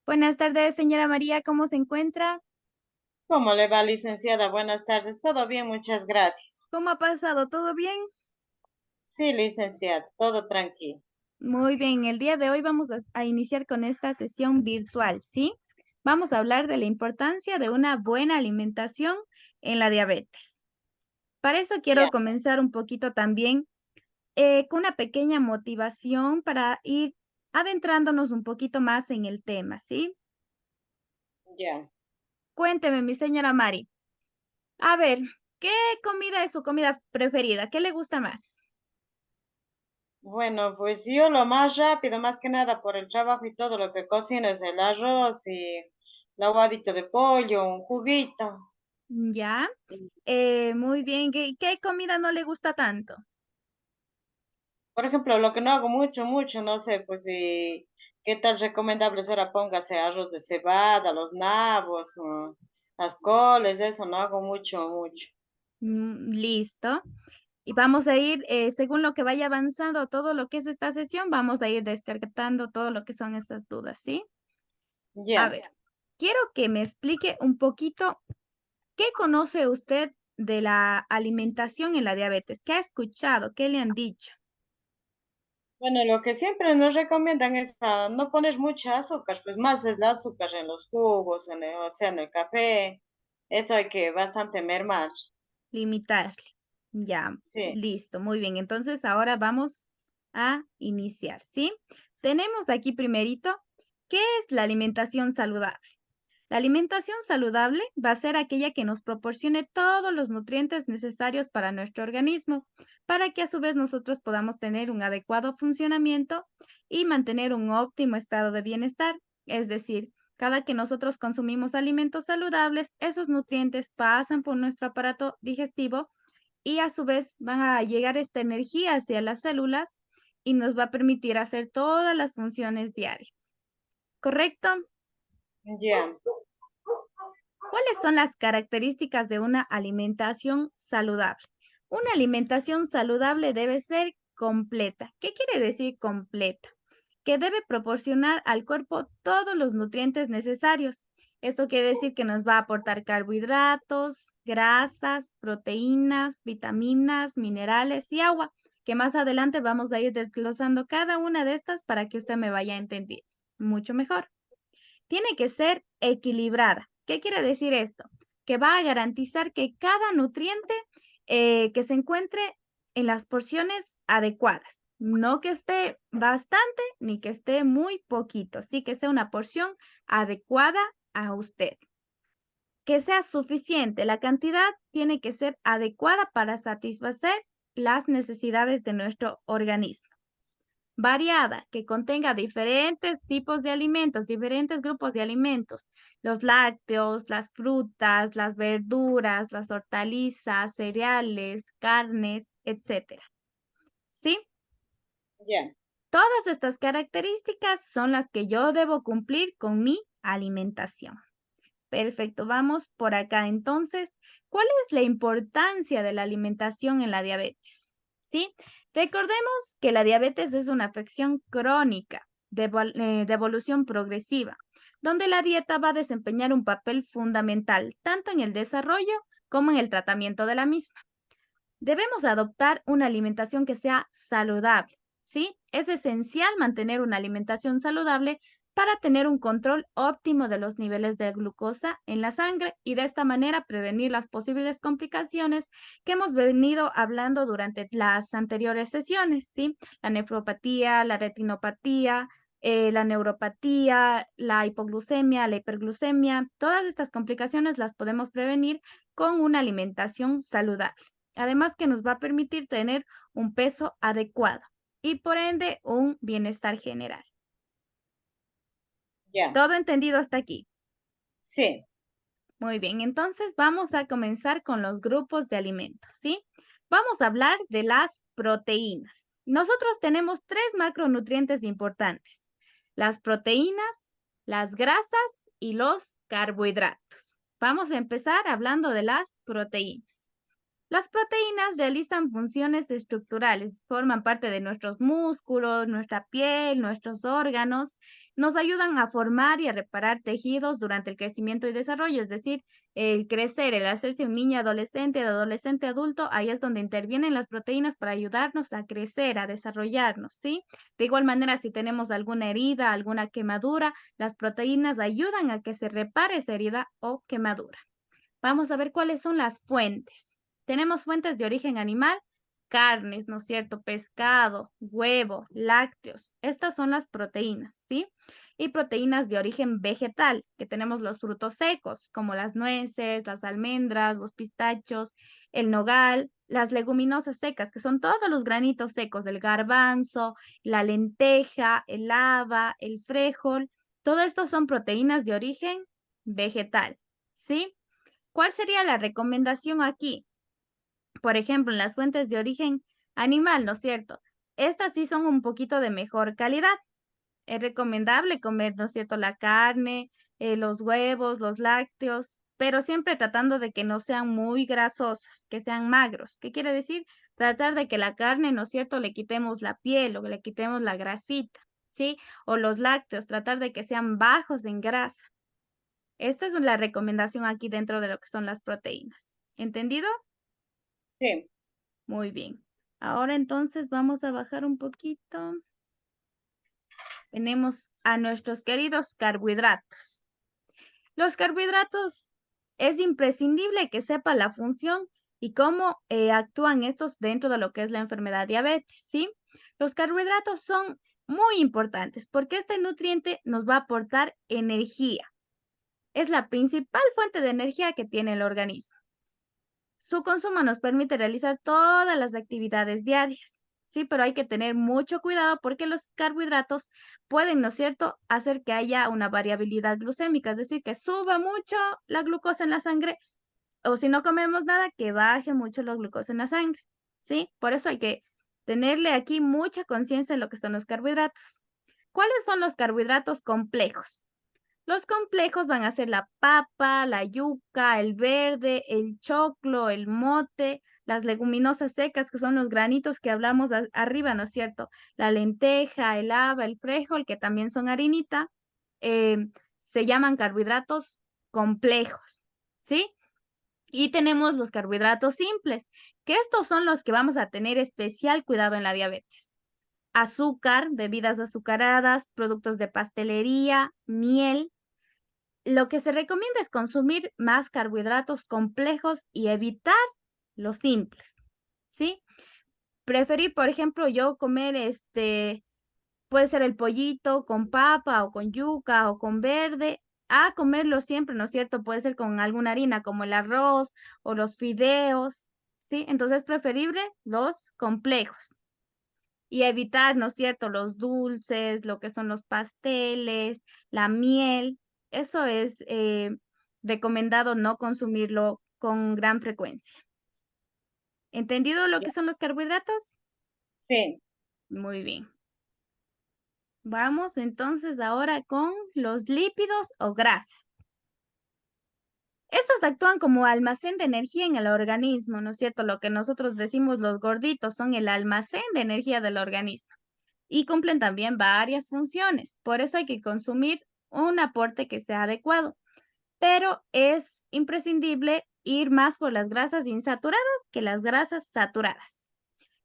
Buenas tardes, señora María, ¿cómo se encuentra? ¿Cómo le va, licenciada? Buenas tardes. Todo bien, muchas gracias. ¿Cómo ha pasado? ¿Todo bien? Sí, licenciada, todo tranquilo. Muy bien, el día de hoy vamos a iniciar con esta sesión virtual, ¿sí? Vamos a hablar de la importancia de una buena alimentación en la diabetes. Para eso Ya, quiero comenzar un poquito también con una pequeña motivación para ir adentrándonos un poquito más en el tema, ¿sí? ya. Cuénteme, mi señora Mari. A ver, ¿qué comida es su comida preferida? ¿Qué le gusta más? Bueno, pues yo lo más rápido, más que nada por el trabajo y todo lo que cocino es el arroz y el aguadito de pollo, un juguito. Ya. Y, Muy bien. ¿Qué comida no le gusta tanto? por ejemplo, lo que no hago mucho, no sé, pues si, qué tan recomendable será, póngase arroz de cebada, los nabos, las coles, eso no hago mucho. Listo. Y vamos a ir, según lo que vaya avanzando todo lo que es esta sesión, vamos a ir descartando todo lo que son estas dudas, ¿sí? A Ya. ver, quiero que me explique un poquito qué conoce usted de la alimentación en la diabetes. ¿Qué ha escuchado? ¿Qué le han dicho? Bueno, lo que siempre nos recomiendan es no poner mucha azúcar, pues más es el azúcar en los jugos, o sea, en el café. Eso hay que bastante mermar. Limitarle. Ya, Sí, listo, muy bien. Entonces ahora vamos a iniciar, ¿sí? Tenemos aquí primerito, ¿qué es la alimentación saludable? La alimentación saludable va a ser aquella que nos proporcione todos los nutrientes necesarios para nuestro organismo, para que a su vez nosotros podamos tener un adecuado funcionamiento y mantener un óptimo estado de bienestar. Es decir, cada que nosotros consumimos alimentos saludables, esos nutrientes pasan por nuestro aparato digestivo y a su vez van a llegar esta energía hacia las células y nos va a permitir hacer todas las funciones diarias. ¿Correcto? ya. ¿Cuáles son las características de una alimentación saludable? Una alimentación saludable debe ser completa. ¿Qué quiere decir completa? Que debe proporcionar al cuerpo todos los nutrientes necesarios. Esto quiere decir que nos va a aportar carbohidratos, grasas, proteínas, vitaminas, minerales y agua, que más adelante vamos a ir desglosando cada una de estas para que usted me vaya a entender mucho mejor. Tiene que ser equilibrada. ¿Qué quiere decir esto? Que va a garantizar que cada nutriente que se encuentre en las porciones adecuadas. No que esté bastante ni que esté muy poquito, sí que sea una porción adecuada a usted. Que sea suficiente, la cantidad tiene que ser adecuada para satisfacer las necesidades de nuestro organismo. Variada, que contenga diferentes tipos de alimentos, diferentes grupos de alimentos, los lácteos, las frutas, las verduras, las hortalizas, cereales, carnes, etcétera. ¿Sí? Ya, Todas estas características son las que yo debo cumplir con mi alimentación. Perfecto, vamos por acá. Entonces, ¿cuál es la importancia de la alimentación en la diabetes? ¿Sí? Recordemos que la diabetes es una afección crónica de evolución progresiva, donde la dieta va a desempeñar un papel fundamental tanto en el desarrollo como en el tratamiento de la misma. Debemos adoptar una alimentación que sea saludable, ¿sí? Es esencial mantener una alimentación saludable para tener un control óptimo de los niveles de glucosa en la sangre y de esta manera prevenir las posibles complicaciones que hemos venido hablando durante las anteriores sesiones, ¿sí? La nefropatía, la retinopatía, la neuropatía, la hipoglucemia, la hiperglucemia, todas estas complicaciones las podemos prevenir con una alimentación saludable. Además que nos va a permitir tener un peso adecuado y por ende un bienestar general. ya. ¿Todo entendido hasta aquí? Sí, Muy bien, entonces vamos a comenzar con los grupos de alimentos, ¿sí? Vamos a hablar de las proteínas. Nosotros tenemos tres macronutrientes importantes: las proteínas, las grasas y los carbohidratos. Vamos a empezar hablando de las proteínas. Las proteínas realizan funciones estructurales, forman parte de nuestros músculos, nuestra piel, nuestros órganos, nos ayudan a formar y a reparar tejidos durante el crecimiento y desarrollo, es decir, el crecer, el hacerse un niño adolescente, de adolescente a adulto, ahí es donde intervienen las proteínas para ayudarnos a crecer, a desarrollarnos, ¿sí? De igual manera, si tenemos alguna herida, alguna quemadura, las proteínas ayudan a que se repare esa herida o quemadura. Vamos a ver cuáles son las fuentes. Tenemos fuentes de origen animal, carnes, ¿no es cierto? Pescado, huevo, lácteos. Estas son las proteínas, ¿sí? Y proteínas de origen vegetal, que tenemos los frutos secos, como las nueces, las almendras, los pistachos, el nogal, las leguminosas secas, que son todos los granitos secos del garbanzo, la lenteja, el haba, el frijol. Todo esto son proteínas de origen vegetal, ¿sí? ¿Cuál sería la recomendación aquí? Por ejemplo, en las fuentes de origen animal, ¿no es cierto? Estas sí son un poquito de mejor calidad. Es recomendable comer, ¿no es cierto?, la carne, los huevos, los lácteos, pero siempre tratando de que no sean muy grasosos, que sean magros. ¿Qué quiere decir? Tratar de que la carne, ¿no es cierto?, le quitemos la piel o le quitemos la grasita, ¿sí? O los lácteos, tratar de que sean bajos en grasa. Esta es la recomendación aquí dentro de lo que son las proteínas. ¿Entendido? Sí, Muy bien. Ahora entonces vamos a bajar un poquito. Tenemos a nuestros queridos carbohidratos. Los carbohidratos es imprescindible que sepa la función y cómo actúan estos dentro de lo que es la enfermedad diabetes, ¿sí? Los carbohidratos son muy importantes porque este nutriente nos va a aportar energía. Es la principal fuente de energía que tiene el organismo. Su consumo nos permite realizar todas las actividades diarias, sí, pero hay que tener mucho cuidado porque los carbohidratos pueden, ¿no es cierto?, hacer que haya una variabilidad glucémica, es decir, que suba mucho la glucosa en la sangre o si no comemos nada, que baje mucho la glucosa en la sangre, ¿sí? Por eso hay que tenerle aquí mucha conciencia en lo que son los carbohidratos. ¿Cuáles son los carbohidratos complejos? Los complejos van a ser la papa, la yuca, el verde, el choclo, el mote, las leguminosas secas, que son los granitos que hablamos arriba, ¿no es cierto? La lenteja, el haba, el frijol, que también son harinita, se llaman carbohidratos complejos, ¿sí? Y tenemos los carbohidratos simples, que estos son los que vamos a tener especial cuidado en la diabetes. Azúcar, bebidas azucaradas, productos de pastelería, miel. Lo que se recomienda es consumir más carbohidratos complejos y evitar los simples, ¿sí? Preferir, por ejemplo, yo comer, puede ser el pollito con papa o con yuca o con verde, a comerlo siempre, ¿no es cierto? Puede ser con alguna harina como el arroz o los fideos, ¿sí? Entonces es preferible los complejos y evitar, ¿no es cierto?, los dulces, lo que son los pasteles, la miel. Eso es recomendado no consumirlo con gran frecuencia. ¿Entendido lo ya, que son los carbohidratos? sí, Muy bien. Vamos entonces ahora con los lípidos o grasas. Estos actúan como almacén de energía en el organismo, ¿no es cierto? Lo que nosotros decimos los gorditos son el almacén de energía del organismo y cumplen también varias funciones. Por eso hay que consumir un aporte que sea adecuado, pero es imprescindible ir más por las grasas insaturadas que las grasas saturadas.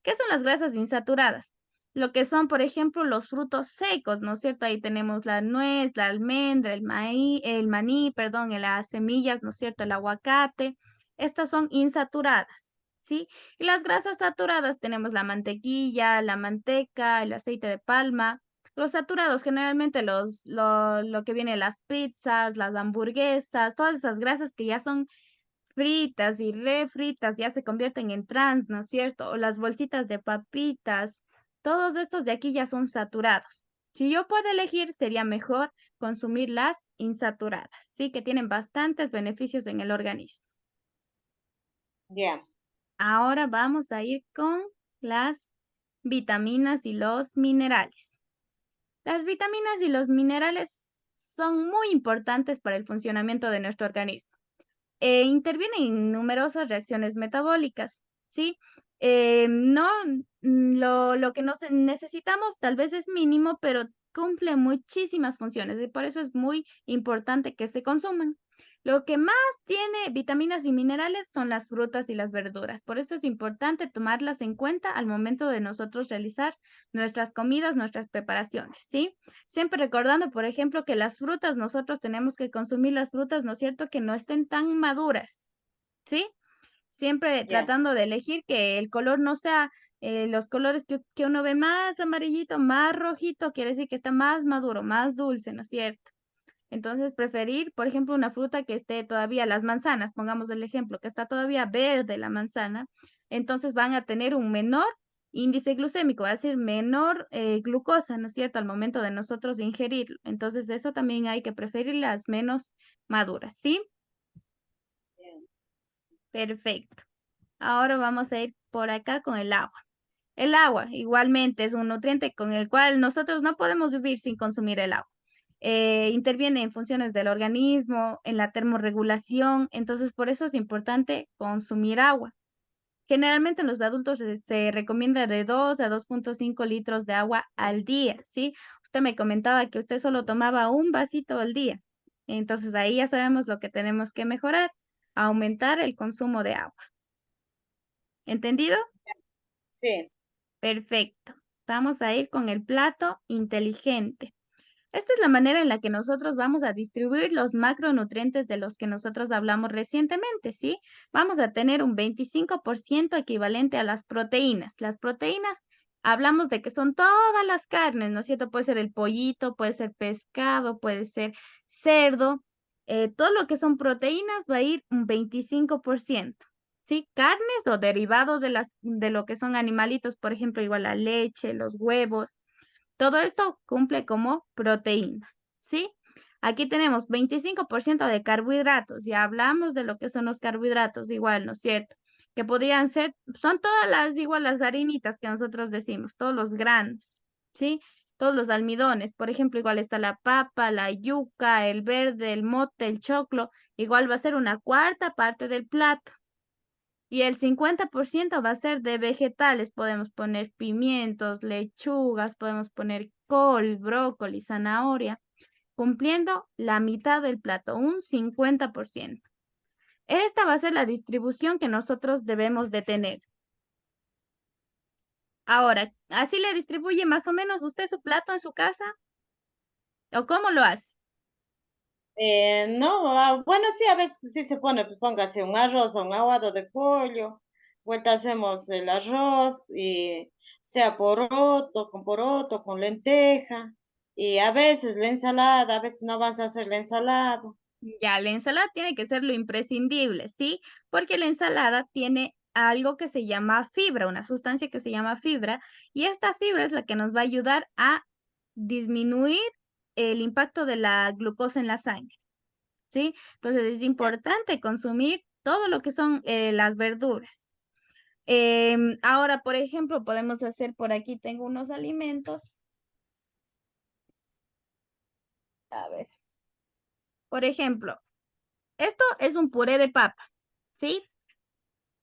¿Qué son las grasas insaturadas? Lo que son, por ejemplo, los frutos secos, ¿no es cierto? Ahí tenemos la nuez, la almendra, el maní, perdón, las semillas, ¿no es cierto? El aguacate. Estas son insaturadas, ¿sí? Y las grasas saturadas tenemos la mantequilla, la manteca, el aceite de palma. Los saturados, generalmente lo que viene las pizzas, las hamburguesas, todas esas grasas que ya son fritas y refritas ya se convierten en trans, ¿no es cierto? O las bolsitas de papitas, todos estos de aquí ya son saturados. Si yo puedo elegir, sería mejor consumir las insaturadas, sí, que tienen bastantes beneficios en el organismo. ya, Ahora vamos a ir con las vitaminas y los minerales. Las vitaminas y los minerales son muy importantes para el funcionamiento de nuestro organismo. interviene en numerosas reacciones metabólicas, ¿sí? No, lo que necesitamos tal vez es mínimo, pero cumple muchísimas funciones y por eso es muy importante que se consuman. Lo que más tiene vitaminas y minerales son las frutas y las verduras. Por eso es importante tomarlas en cuenta al momento de nosotros realizar nuestras comidas, nuestras preparaciones, ¿sí? Siempre recordando, por ejemplo, que las frutas, nosotros tenemos que consumir las frutas, ¿no es cierto?, que no estén tan maduras, ¿sí? Siempre Ya, tratando de elegir que el color no sea, los colores que uno ve más amarillito, más rojito, quiere decir que está más maduro, más dulce, ¿no es cierto? Entonces, preferir, por ejemplo, una fruta que esté todavía, las manzanas, pongamos el ejemplo, que está todavía verde la manzana, entonces van a tener un menor índice glucémico, va a decir menor glucosa, ¿no es cierto?, al momento de nosotros ingerirlo. Entonces, eso también hay que preferir las menos maduras, ¿sí? bien. Perfecto. Ahora vamos a ir por acá con el agua. El agua igualmente es un nutriente con el cual nosotros no podemos vivir sin consumir el agua. Interviene en funciones del organismo, en la termorregulación, entonces por eso es importante consumir agua. Generalmente en los adultos se recomienda de 2 a 2,5 litros de agua al día, ¿sí? Usted me comentaba que usted solo tomaba un vasito al día. Entonces ahí ya sabemos lo que tenemos que mejorar, aumentar el consumo de agua. ¿Entendido? Sí, Perfecto. Vamos a ir con el plato inteligente. Esta es la manera en la que nosotros vamos a distribuir los macronutrientes de los que nosotros hablamos recientemente, ¿sí? Vamos a tener un 25% equivalente a las proteínas. Las proteínas, hablamos de que son todas las carnes, ¿no es cierto? Puede ser el pollito, puede ser pescado, puede ser cerdo. Todo lo que son proteínas va a ir un 25%. ¿Sí? Carnes o derivados de lo que son animalitos, por ejemplo, igual la leche, los huevos. Todo esto cumple como proteína, ¿sí? Aquí tenemos 25% de carbohidratos. Ya hablamos de lo que son los carbohidratos, igual, ¿no es cierto? Que podrían ser, son todas las, igual las harinitas que nosotros decimos, todos los granos, ¿sí? Todos los almidones. Por ejemplo, igual está la papa, la yuca, el verde, el mote, el choclo. Igual va a ser una cuarta parte del plato. Y el 50% va a ser de vegetales. Podemos poner pimientos, lechugas, podemos poner col, brócoli, zanahoria, cumpliendo la mitad del plato, un 50%. Esta va a ser la distribución que nosotros debemos de tener. Ahora, ¿así le distribuye más o menos usted su plato en su casa? ¿O cómo lo hace? No, bueno, sí, a veces sí se pone, pues póngase un arroz o un aguado de pollo, vuelta hacemos el arroz y sea poroto, con lenteja, y a veces la ensalada, a veces no vas a hacer la ensalada. Ya, la ensalada tiene que ser lo imprescindible, ¿sí? Porque la ensalada tiene algo que se llama fibra, una sustancia que se llama fibra, y esta fibra es la que nos va a ayudar a disminuir el impacto de la glucosa en la sangre, ¿sí? Entonces es Ya. importante consumir todo lo que son las verduras. Ahora, por ejemplo, podemos hacer por aquí, tengo unos alimentos. A ver, por ejemplo, esto es un puré de papa, ¿sí?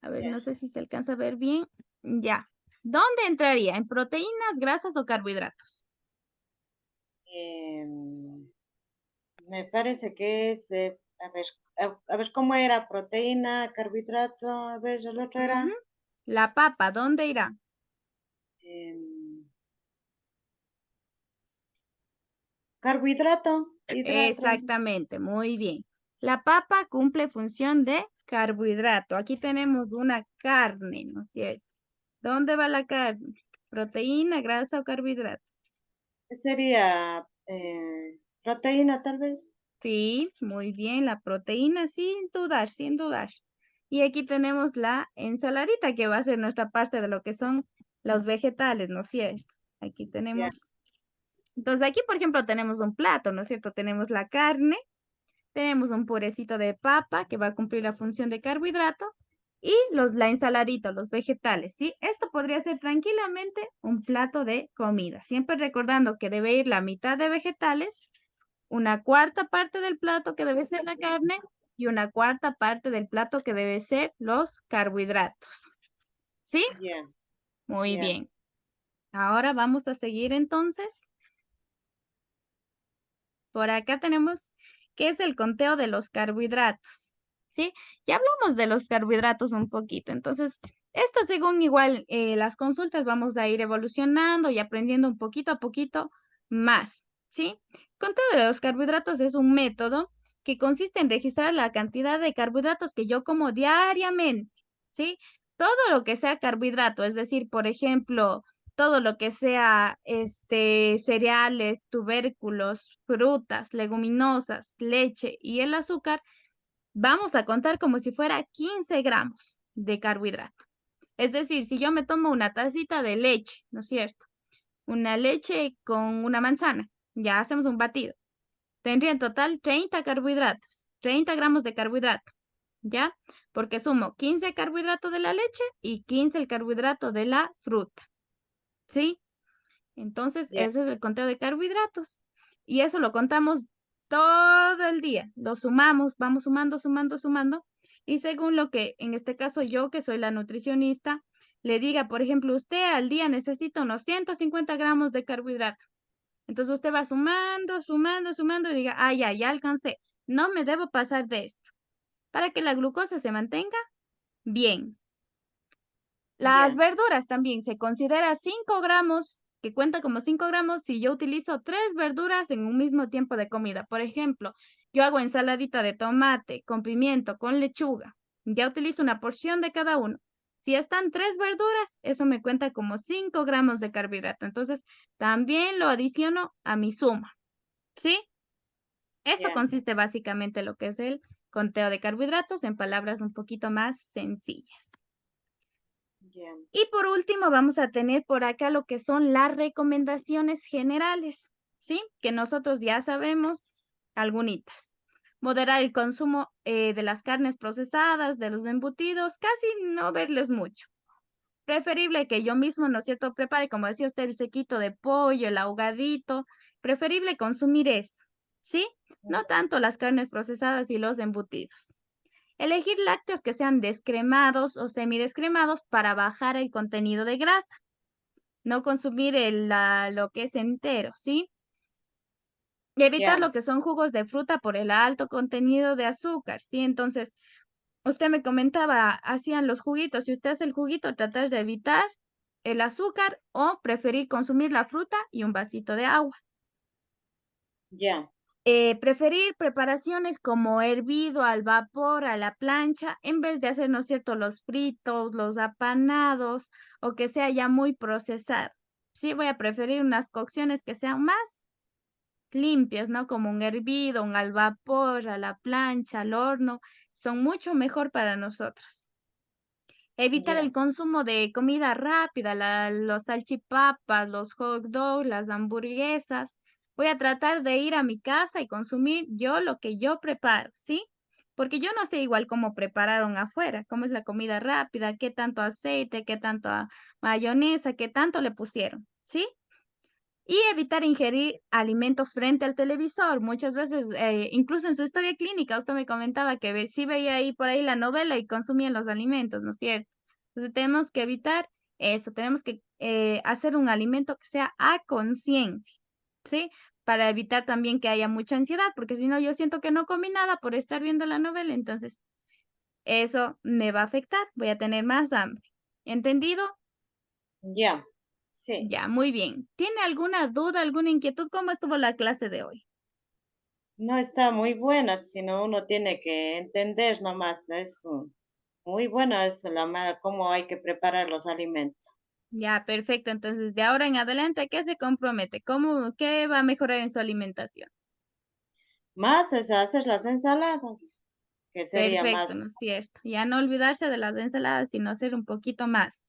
A ver, Ya. no sé si se alcanza a ver bien. Ya. ¿Dónde entraría? ¿En proteínas, grasas o carbohidratos? Em, Me parece que es, a ver cómo era, proteína, carbohidrato, a ver, el otro Ujú. era La papa, ¿dónde irá? em, carbohidrato, hidrato. Exactamente, muy bien. La papa cumple función de carbohidrato. Aquí tenemos una carne, ¿no es cierto? ¿Dónde va la carne? ¿Proteína, grasa o carbohidrato? ¿Qué sería? Proteína, tal vez. Sí, muy bien, la proteína sin dudar, sin dudar. Y aquí tenemos la ensaladita que va a ser nuestra parte de lo que son los vegetales, ¿no es cierto? Aquí Ya. tenemos, entonces aquí por ejemplo tenemos un plato, ¿no es cierto? Tenemos la carne, tenemos un purecito de papa que va a cumplir la función de carbohidrato y la ensaladita, los vegetales, ¿sí? Esto podría ser tranquilamente un plato de comida, siempre recordando que debe ir la mitad de vegetales, una cuarta parte del plato que debe ser la carne y una cuarta parte del plato que debe ser los carbohidratos. ¿Sí? ya, Muy ya, bien. Ahora vamos a seguir entonces. Por acá tenemos qué es el conteo de los carbohidratos, ¿sí? Ya hablamos de los carbohidratos un poquito, entonces, esto según igual las consultas vamos a ir evolucionando y aprendiendo un poquito a poquito más, ¿sí? Conteo de los carbohidratos es un método que consiste en registrar la cantidad de carbohidratos que yo como diariamente, ¿sí? Todo lo que sea carbohidrato, es decir, por ejemplo, todo lo que sea, cereales, tubérculos, frutas, leguminosas, leche y el azúcar, vamos a contar como si fuera 15 gramos de carbohidrato. Es decir, si yo me tomo una tacita de leche, ¿no es cierto? Una leche con una manzana, ya hacemos un batido. Tendría en total 30 carbohidratos, 30 gramos de carbohidrato, ¿ya? Porque sumo 15 carbohidratos de la leche y 15 el carbohidrato de la fruta, ¿sí? Entonces, ya, eso es el conteo de carbohidratos. Y eso lo contamos todo el día. Lo sumamos, vamos sumando, sumando, sumando. Y según lo que, en este caso yo, que soy la nutricionista, le diga, por ejemplo, usted al día necesita unos 150 gramos de carbohidrato. Entonces usted va sumando, sumando, sumando y diga, ah, ya alcancé. No me debo pasar de esto. Para que la glucosa se mantenga bien. Las ya, verduras también se considera 5 gramos, que cuenta como 5 gramos si yo utilizo 3 verduras en un mismo tiempo de comida. Por ejemplo, yo hago ensaladita de tomate con pimiento, con lechuga. Ya utilizo una porción de cada uno. Si están 3 verduras, eso me cuenta como 5 gramos de carbohidrato. Entonces, también lo adiciono a mi suma, ¿sí? Eso ya, consiste básicamente en lo que es el conteo de carbohidratos en palabras un poquito más sencillas. ya, Y por último, vamos a tener por acá lo que son las recomendaciones generales, ¿sí? Que nosotros ya sabemos algunitas. Moderar el consumo de las carnes procesadas, de los embutidos, casi no verles mucho. Preferible que yo mismo, ¿no es cierto?, prepare, como decía usted, el sequito de pollo, el ahogadito. Preferible consumir eso, ¿sí? No tanto las carnes procesadas y los embutidos. Elegir lácteos que sean descremados o semidescremados para bajar el contenido de grasa. No consumir lo que es entero, ¿sí? Y evitar ya, lo que son jugos de fruta por el alto contenido de azúcar, ¿sí? Entonces, usted me comentaba, hacían los juguitos. Si usted hace el juguito, tratar de evitar el azúcar o preferir consumir la fruta y un vasito de agua. ya, Preferir preparaciones como hervido al vapor, a la plancha, en vez de hacer, ¿no es cierto?, los fritos, los apanados o que sea ya muy procesado. Sí, voy a preferir unas cocciones que sean más limpias, ¿no? Como un hervido, un al vapor, a la plancha, al horno, son mucho mejor para nosotros. Evitar ya, el consumo de comida rápida, los salchipapas, los hot dogs, las hamburguesas. Voy a tratar de ir a mi casa y consumir yo lo que yo preparo, ¿sí? Porque yo no sé igual cómo prepararon afuera, cómo es la comida rápida, qué tanto aceite, qué tanto mayonesa, qué tanto le pusieron, ¿sí? Y evitar ingerir alimentos frente al televisor. Muchas veces, incluso en su historia clínica, usted me comentaba que sí veía ahí por ahí la novela y consumían los alimentos, ¿no es cierto? Entonces tenemos que evitar eso, tenemos que hacer un alimento que sea a conciencia, ¿sí? Para evitar también que haya mucha ansiedad, porque si no, yo siento que no comí nada por estar viendo la novela, entonces eso me va a afectar, voy a tener más hambre. ¿Entendido? ya, sí. Ya, muy bien. ¿Tiene alguna duda, alguna inquietud? ¿Cómo estuvo la clase de hoy? No está muy buena, sino uno tiene que entender nomás. Muy bueno es cómo hay que preparar los alimentos. Ya, perfecto. Entonces, de ahora en adelante, ¿qué se compromete? ¿Qué va a mejorar en su alimentación? Más es hacer las ensaladas, que sería Perfecto, más, ¿no es cierto? Ya no olvidarse de las ensaladas, sino hacer un poquito más.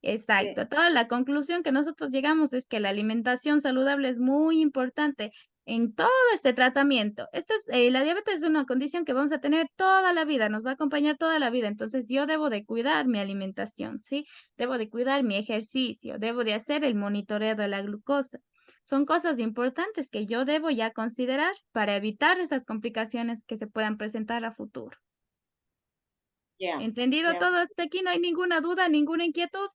sí, Exacto. Toda la conclusión que nosotros llegamos es que la alimentación saludable es muy importante en todo este tratamiento. La diabetes es una condición que vamos a tener toda la vida, nos va a acompañar toda la vida. Entonces yo debo de cuidar mi alimentación, ¿sí? Debo de cuidar mi ejercicio, debo de hacer el monitoreo de la glucosa. Son cosas importantes que yo debo ya considerar para evitar esas complicaciones que se puedan presentar a futuro. Ya, ¿Entendido ya. todo hasta aquí? ¿No hay ninguna duda, ninguna inquietud?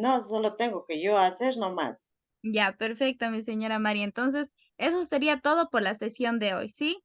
No, solo tengo que yo hacer nomás. Ya, perfecto, mi señora María. Entonces, eso sería todo por la sesión de hoy, ¿sí?